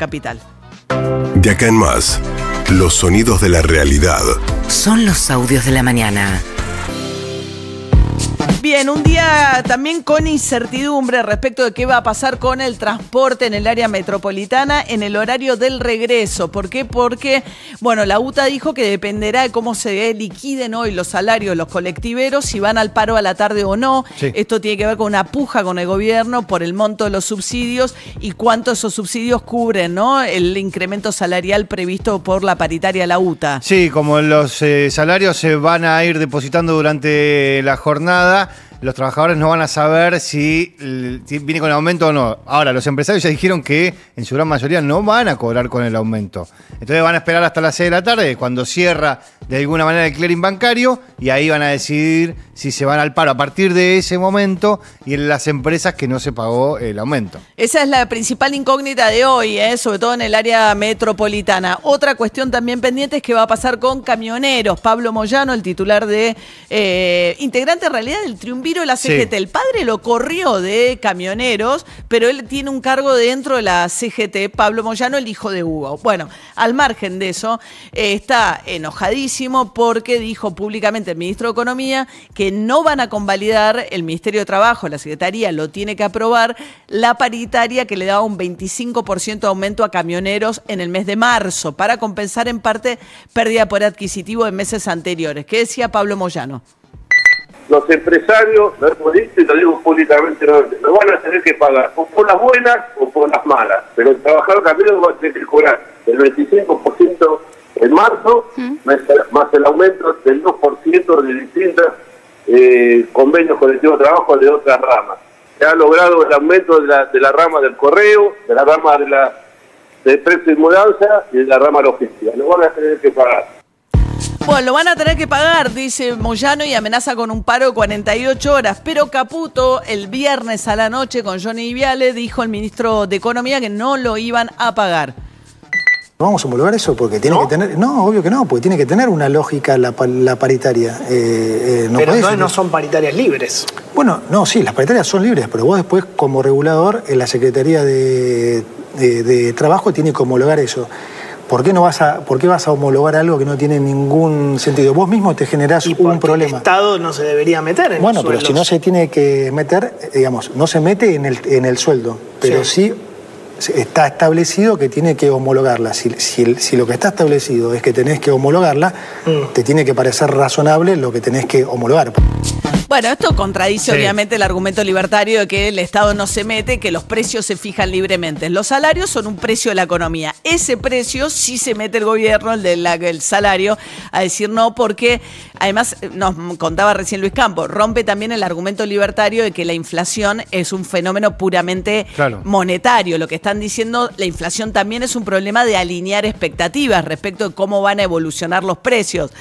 Capital. De acá en más, los sonidos de la realidad. Son los audios de la mañana. Bien, un día también con incertidumbre respecto de qué va a pasar con el transporte en el área metropolitana en el horario del regreso. ¿Por qué? Porque, bueno, la UTA dijo que dependerá de cómo se liquiden hoy los salarios de los colectiveros, si van al paro a la tarde o no. Sí. Esto tiene que ver con una puja con el gobierno por el monto de los subsidios y cuánto esos subsidios cubren, ¿no? El incremento salarial previsto por la paritaria la UTA. Sí, como los salarios se van a ir depositando durante la jornada, los trabajadores no van a saber si viene con aumento o no. Ahora, los empresarios ya dijeron que en su gran mayoría no van a cobrar con el aumento. Entonces van a esperar hasta las 6 de la tarde, cuando cierra de alguna manera el clearing bancario, y ahí van a decidir si se van al paro a partir de ese momento y en las empresas que no se pagó el aumento. Esa es la principal incógnita de hoy, sobre todo en el área metropolitana. Otra cuestión también pendiente es qué va a pasar con camioneros. Pablo Moyano, el titular de integrante en realidad del triunviro de la CGT. Sí. El padre lo corrió de camioneros, pero él tiene un cargo dentro de la CGT. Pablo Moyano, el hijo de Hugo. Bueno, al margen de eso, está enojadísimo porque dijo públicamente el ministro de Economía que no van a convalidar, el Ministerio de Trabajo, la Secretaría lo tiene que aprobar, la paritaria que le daba un 25% de aumento a camioneros en el mes de marzo para compensar en parte pérdida de poder adquisitivo de meses anteriores. ¿Qué decía Pablo Moyano? Los empresarios, lo hemos dicho y lo digo públicamente, lo van a tener que pagar, o por las buenas o por las malas, pero el trabajador camionero va a tener que cobrar el 25% en marzo, más el aumento del 2% de distintas convenios colectivos de trabajo de otras ramas. Se ha logrado el aumento de la rama del correo, de la rama de precio y mudanza y de la rama logística. Lo van a tener que pagar. Bueno, lo van a tener que pagar, dice Moyano, y amenaza con un paro de 48 horas. Pero Caputo, el viernes a la noche con Johnny Viale, dijo el ministro de Economía que no lo iban a pagar. Vamos a homologar eso porque tiene que tener... No, obvio que no, porque tiene que tener una lógica la paritaria. No, pero entonces no son paritarias libres. Bueno, no, sí, las paritarias son libres, pero vos después como regulador en la Secretaría de Trabajo tiene que homologar eso. ¿Por qué vas a homologar algo que no tiene ningún sentido? Vos mismo te generás un problema. El Estado no se debería meter en bueno, los pero sueldos. si no se tiene que meter, digamos, no se mete en el sueldo, pero sí está establecido que tiene que homologarla. Si lo que está establecido es que tenés que homologarla, te tiene que parecer razonable lo que tenés que homologar. Bueno, esto contradice obviamente el argumento libertario de que el Estado no se mete, que los precios se fijan libremente. Los salarios son un precio de la economía. Ese precio sí se mete el gobierno, el salario, a decir no, porque además nos contaba recién Luis Campos, rompe también el argumento libertario de que la inflación es un fenómeno puramente monetario. Lo que están diciendo, la inflación también es un problema de alinear expectativas respecto de cómo van a evolucionar los precios.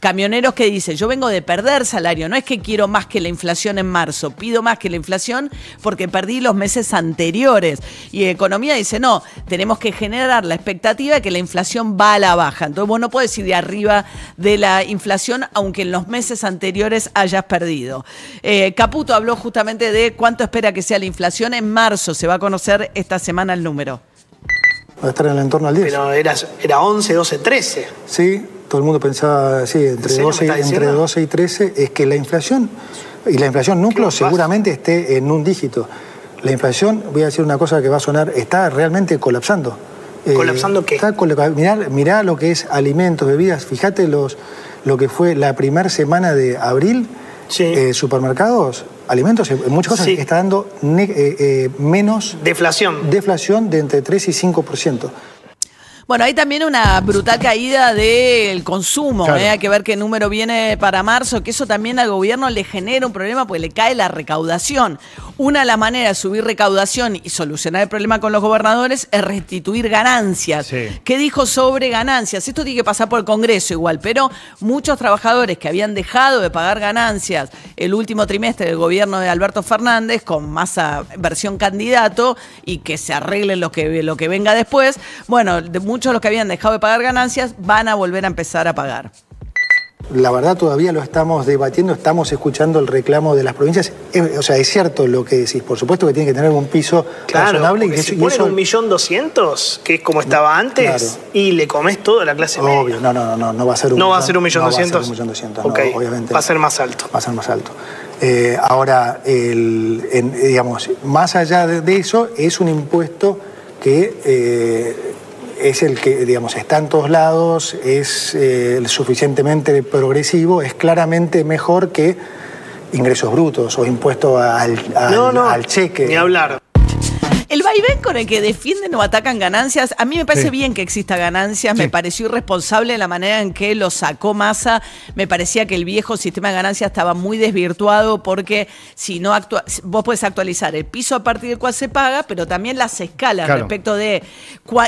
Camioneros que dicen, yo vengo de perder salario, no es que quiero más que la inflación en marzo, pido más que la inflación porque perdí los meses anteriores. Y Economía dice, no, tenemos que generar la expectativa de que la inflación va a la baja. Entonces vos no podés ir de arriba de la inflación aunque en los meses anteriores hayas perdido. Caputo habló justamente de cuánto espera que sea la inflación en marzo. Se va a conocer esta semana el número. Va a estar en el entorno al 10. Pero era 11, 12, 13. Sí, todo el mundo pensaba, sí, entre 12 y 13, es que la inflación, y la inflación núcleo seguramente esté en un dígito. La inflación, voy a decir una cosa que va a sonar, está realmente colapsando. ¿Colapsando qué? Mirá lo que es alimentos, bebidas, fíjate lo que fue la primera semana de abril, supermercados, alimentos, en muchas cosas está dando menos... Deflación de entre 3 y 5%. Bueno, hay también una brutal caída del consumo, hay que ver qué número viene para marzo, que eso también al gobierno le genera un problema porque le cae la recaudación. Una de las maneras de subir recaudación y solucionar el problema con los gobernadores es restituir ganancias. ¿Qué dijo sobre ganancias? Esto tiene que pasar por el Congreso igual, pero muchos trabajadores que habían dejado de pagar ganancias el último trimestre del gobierno de Alberto Fernández, con Massa versión candidato, y que se arreglen lo que venga después, bueno, muchos de los que habían dejado de pagar ganancias van a volver a empezar a pagar. La verdad todavía lo estamos debatiendo, estamos escuchando el reclamo de las provincias. O sea, es cierto lo que decís, por supuesto que tiene que tener un piso razonable. Porque si ponen 1.200.000, que es como estaba antes, y le comés todo a la clase media. Obvio, no va a ser un millón. No va a ser 1.200.000. No va a ser 1.200.000, okay. Obviamente. Va a ser más alto. Va a ser más alto. Ahora, digamos, más allá de eso, es un impuesto que... es el que, digamos, está en todos lados, es suficientemente progresivo, es claramente mejor que ingresos brutos o impuesto al cheque. Ni hablar. El vaivén con el que defienden o atacan ganancias, a mí me parece bien que exista ganancias, me pareció irresponsable la manera en que lo sacó Massa, me parecía que el viejo sistema de ganancias estaba muy desvirtuado porque si no vos podés actualizar el piso a partir del cual se paga, pero también las escalas respecto de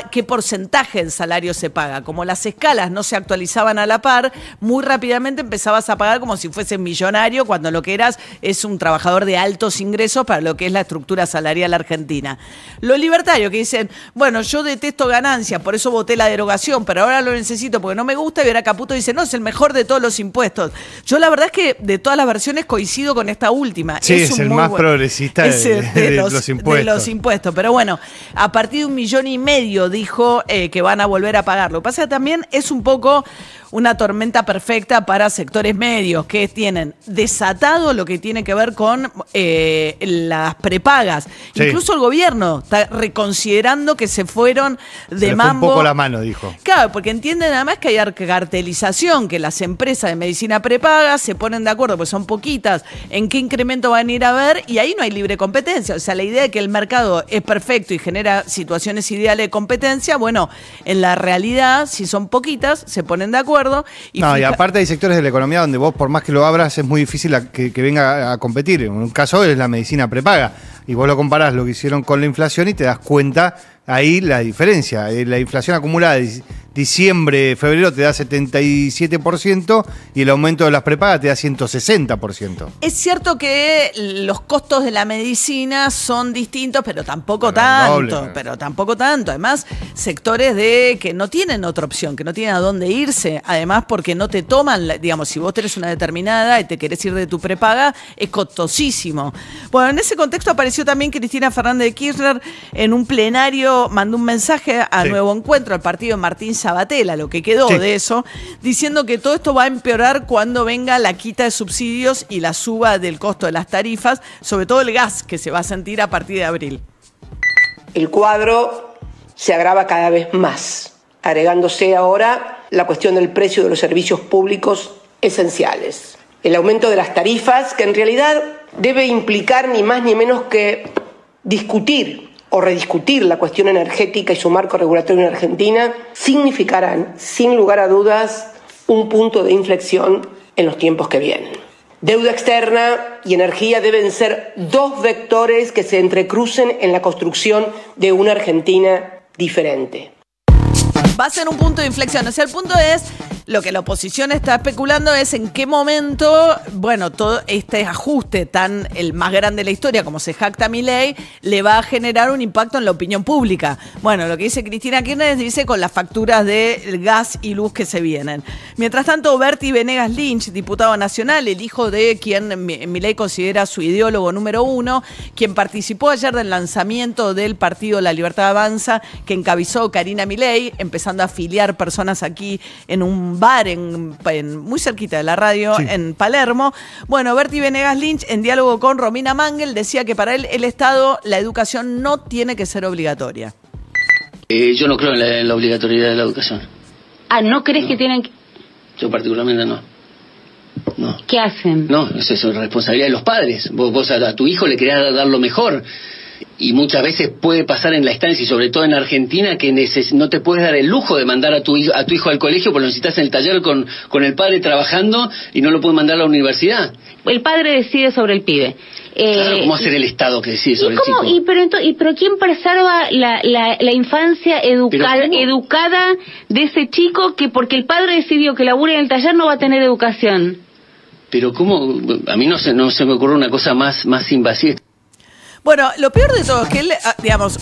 qué porcentaje del salario se paga. Como las escalas no se actualizaban a la par, muy rápidamente empezabas a pagar como si fueses millonario cuando lo que eras es un trabajador de altos ingresos para lo que es la estructura salarial argentina. Los libertarios que dicen, bueno, yo detesto ganancias, por eso voté la derogación, pero ahora lo necesito porque no me gusta, y ahora Caputo dice, no, es el mejor de todos los impuestos. Yo la verdad es que de todas las versiones coincido con esta última. Sí, es el más progresista de los impuestos. De los impuestos, pero bueno, a partir de 1,5 millones dijo que van a volver a pagarlo. Lo que pasa es que también es un poco una tormenta perfecta para sectores medios que tienen desatado lo que tiene que ver con las prepagas. Sí. Incluso el gobierno está reconsiderando que se fueron de mambo. Fue un poco la mano, dijo. Claro, porque entienden además que hay cartelización, que las empresas de medicina prepaga se ponen de acuerdo, pues son poquitas, en qué incremento van a ir a ver, y ahí no hay libre competencia. O sea, la idea de que el mercado es perfecto y genera situaciones ideales de competencia, bueno, en la realidad, si son poquitas, se ponen de acuerdo. Y aparte hay sectores de la economía donde vos, por más que lo abras, es muy difícil que venga a competir. En un caso es la medicina prepaga. Y vos lo comparás lo que hicieron con la inflación y te das cuenta ahí la diferencia. La inflación acumulada de diciembre, febrero te da 77% y el aumento de las prepagas te da 160%. Es cierto que los costos de la medicina son distintos, pero tampoco tanto. Pero tampoco tanto. Además, sectores que no tienen otra opción, que no tienen a dónde irse. Además, porque no te toman, digamos, si vos tenés una determinada y te querés ir de tu prepaga, es costosísimo. Bueno, en ese contexto apareció también Cristina Fernández de Kirchner en un plenario, mandó un mensaje a Nuevo Encuentro, al partido de Martín Sabatella, lo que quedó de eso, diciendo que todo esto va a empeorar cuando venga la quita de subsidios y la suba del costo de las tarifas, sobre todo el gas, que se va a sentir a partir de abril. El cuadro se agrava cada vez más, agregándose ahora la cuestión del precio de los servicios públicos esenciales. El aumento de las tarifas, que en realidad debe implicar ni más ni menos que discutir o rediscutir la cuestión energética y su marco regulatorio en Argentina, significarán, sin lugar a dudas, un punto de inflexión en los tiempos que vienen. Deuda externa y energía deben ser dos vectores que se entrecrucen en la construcción de una Argentina diferente. Va a ser un punto de inflexión. O sea, el punto es, lo que la oposición está especulando es en qué momento, bueno, todo este ajuste el más grande de la historia, como se jacta Milei, le va a generar un impacto en la opinión pública. Bueno, lo que dice Cristina Kirchner dice con las facturas de gas y luz que se vienen. Mientras tanto, Berti Venegas Lynch, diputado nacional, el hijo de quien Milei considera su ideólogo número 1, quien participó ayer del lanzamiento del partido La Libertad Avanza, que encabezó Karina Milei, empezando a afiliar personas aquí en un bar muy cerquita de la radio, en Palermo. Bueno, Berti Venegas Lynch, en diálogo con Romina Mangel, decía que para él, el Estado, la educación no tiene que ser obligatoria. Yo no creo en la obligatoriedad de la educación. ¿No crees que tienen que...? Yo particularmente no. No. ¿Qué hacen? No, eso es responsabilidad de los padres. Vos a tu hijo le querés dar lo mejor. Y muchas veces puede pasar en la estancia, y sobre todo en Argentina, que no te puedes dar el lujo de mandar a tu hijo al colegio porque lo necesitas en el taller con el padre trabajando y no lo puedes mandar a la universidad. El padre decide sobre el pibe. Claro, ¿cómo hacer el Estado que decide sobre el chico? Pero ¿quién preserva la infancia educada de ese chico que porque el padre decidió que labure en el taller no va a tener educación? Pero ¿cómo? A mí no se me ocurre una cosa más invasiva. Bueno, lo peor de todo es que él, digamos,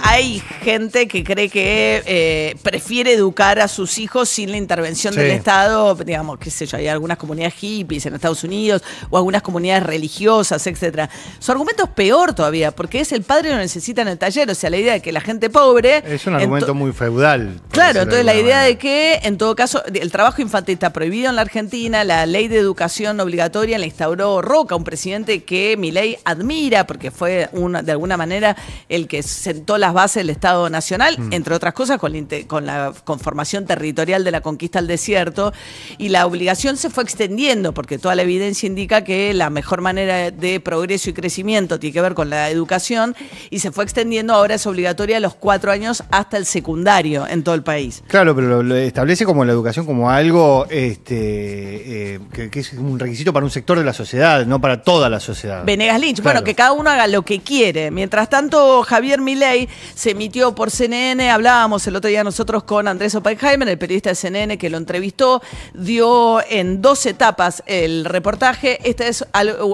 hay gente que cree que prefiere educar a sus hijos sin la intervención del Estado, digamos, qué sé yo, hay algunas comunidades hippies en Estados Unidos o algunas comunidades religiosas, etcétera. Su argumento es peor todavía, porque es el padre lo necesita en el taller, o sea, la idea de que la gente pobre... Es un argumento muy feudal. Claro, entonces la idea de que, en todo caso, el trabajo infantil está prohibido en la Argentina, la ley de educación obligatoria la instauró Roca, un presidente que Milei admira, porque fue de alguna manera el que sentó las bases del Estado Nacional, entre otras cosas con la conformación territorial de la conquista del desierto, y la obligación se fue extendiendo, porque toda la evidencia indica que la mejor manera de progreso y crecimiento tiene que ver con la educación, y se fue extendiendo, ahora es obligatoria a los 4 años hasta el secundario en todo el país. Claro, pero lo establece como la educación como algo que es un requisito para un sector de la sociedad, no para toda la sociedad. Venegas Lynch, claro. Bueno, que cada uno haga lo que quiere. Mientras tanto, Javier Milei se emitió por CNN, hablábamos el otro día nosotros con Andrés Oppenheimer, el periodista de CNN que lo entrevistó, dio en 2 etapas el reportaje. Este es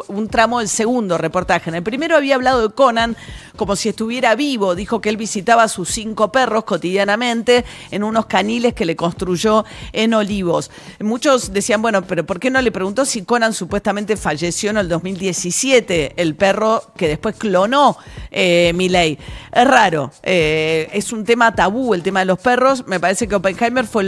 un tramo del segundo reportaje. En el primero había hablado de Conan como si estuviera vivo, dijo que él visitaba a sus 5 perros cotidianamente en unos caniles que le construyó en Olivos. Muchos decían, bueno, pero ¿por qué no le preguntó si Conan supuestamente falleció en el 2017, el perro que después clonó Milei? Es raro, es un tema tabú el tema de los perros. Me parece que Oppenheimer fue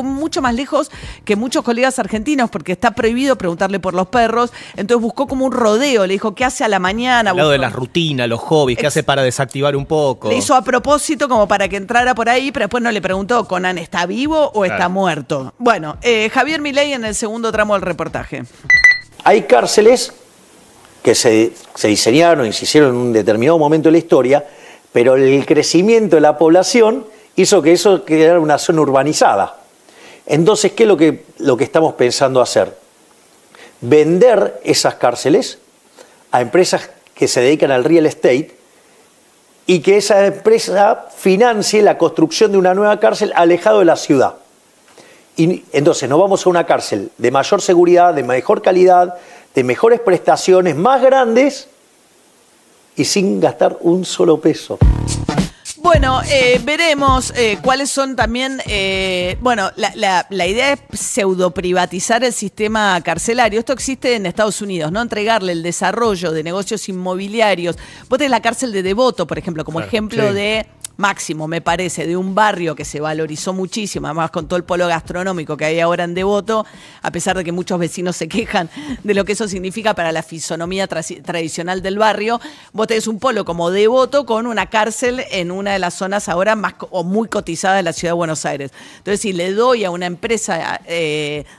mucho más lejos que muchos colegas argentinos, porque está prohibido preguntarle por los perros, entonces buscó como un rodeo, le dijo qué hace a la mañana. Al lado de las rutinas, los hobbies, qué hace para desactivar un poco. Le hizo a propósito como para que entrara por ahí, pero después no le preguntó, ¿Conan está vivo o está muerto? Bueno, Javier Milei en el segundo tramo del reportaje. Hay cárceles que se diseñaron y se hicieron en un determinado momento de la historia, pero el crecimiento de la población hizo que eso quedara una zona urbanizada. Entonces, ¿qué es lo que estamos pensando hacer? Vender esas cárceles a empresas que se dedican al real estate y que esa empresa financie la construcción de una nueva cárcel alejado de la ciudad. Y entonces nos vamos a una cárcel de mayor seguridad, de mejor calidad, de mejores prestaciones, más grandes y sin gastar un solo peso. Bueno, veremos cuáles son también, la idea es pseudoprivatizar el sistema carcelario. Esto existe en Estados Unidos, ¿no? Entregarle el desarrollo de negocios inmobiliarios. Vos tenés la cárcel de Devoto, por ejemplo, como ejemplo de... máximo, me parece, de un barrio que se valorizó muchísimo, además con todo el polo gastronómico que hay ahora en Devoto, a pesar de que muchos vecinos se quejan de lo que eso significa para la fisonomía tradicional del barrio. Vos tenés un polo como Devoto con una cárcel en una de las zonas ahora más o muy cotizadas de la ciudad de Buenos Aires. Entonces, si le doy a una empresa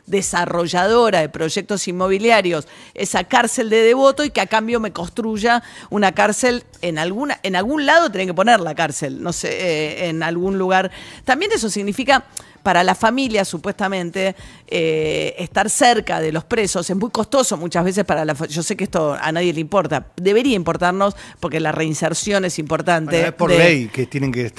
desarrolladora de proyectos inmobiliarios esa cárcel de Devoto y que a cambio me construya una cárcel en algún lado, tienen que poner la cárcel, no sé, en algún lugar. También eso significa, para la familia, supuestamente, estar cerca de los presos es muy costoso muchas veces para la yo sé que esto a nadie le importa, debería importarnos porque la reinserción es importante. Bueno, es por ley que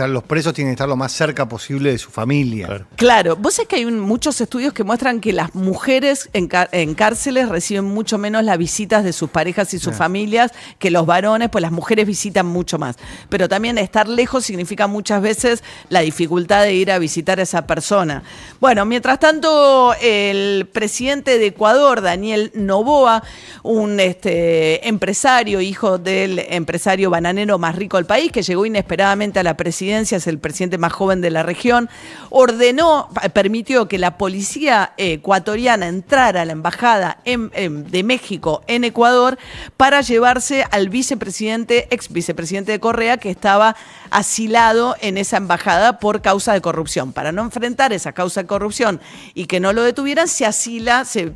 los presos tienen que estar lo más cerca posible de su familia. Claro, vos sabés que hay muchos estudios que muestran que las mujeres en cárceles reciben mucho menos las visitas de sus parejas y sus familias que los varones, pues las mujeres visitan mucho más. Pero también estar lejos significa muchas veces la dificultad de ir a visitar a esa persona. Bueno, mientras tanto, el presidente de Ecuador, Daniel Noboa, un empresario, hijo del empresario bananero más rico del país, que llegó inesperadamente a la presidencia, es el presidente más joven de la región, permitió que la policía ecuatoriana entrara a la embajada de México en Ecuador para llevarse al ex vicepresidente de Correa, que estaba asilado en esa embajada por causa de corrupción. Para no enfrentar esa causa de corrupción y que no lo detuvieran, se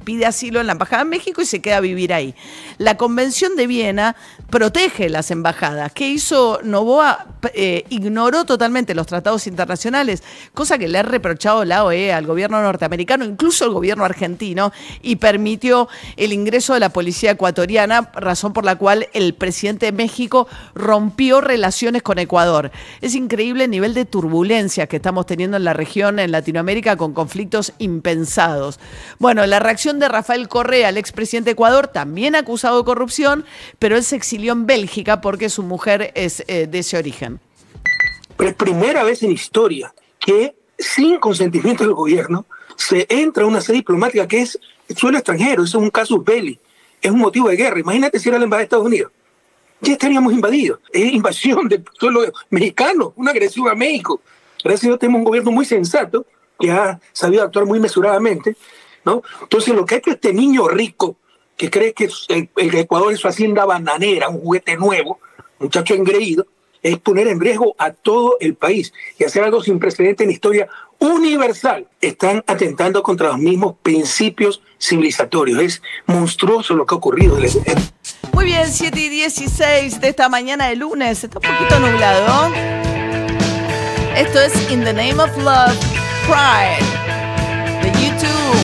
pide asilo en la Embajada de México y se queda a vivir ahí. La Convención de Viena protege las embajadas. ¿Qué hizo Noboa? Ignoró totalmente los tratados internacionales, cosa que le ha reprochado la OEA al gobierno norteamericano, incluso al gobierno argentino, y permitió el ingreso de la policía ecuatoriana, razón por la cual el presidente de México rompió relaciones con Ecuador. Es increíble el nivel de turbulencia que estamos teniendo en la región, en Latinoamérica con conflictos impensados. Bueno, la reacción de Rafael Correa, el expresidente de Ecuador, también acusado de corrupción, pero él se exilió en Bélgica porque su mujer es de ese origen. Pero es primera vez en historia que sin consentimiento del gobierno se entra a una sede diplomática que es suelo extranjero, eso es un casus belli, es un motivo de guerra. Imagínate si era la embajada de Estados Unidos. Ya estaríamos invadidos. Es invasión del suelo mexicano, una agresión a México. Gracias a Dios tenemos un gobierno muy sensato que ha sabido actuar muy mesuradamente, ¿no? Entonces lo que ha hecho este niño rico que cree que el Ecuador es su hacienda bananera, un juguete nuevo, muchacho engreído, es poner en riesgo a todo el país y hacer algo sin precedente en la historia universal. Están atentando contra los mismos principios civilizatorios. Es monstruoso lo que ha ocurrido. Muy bien, 7:16 de esta mañana de lunes. Está un poquito nublado. Esto es In the Name of Love, Pride, de YouTube.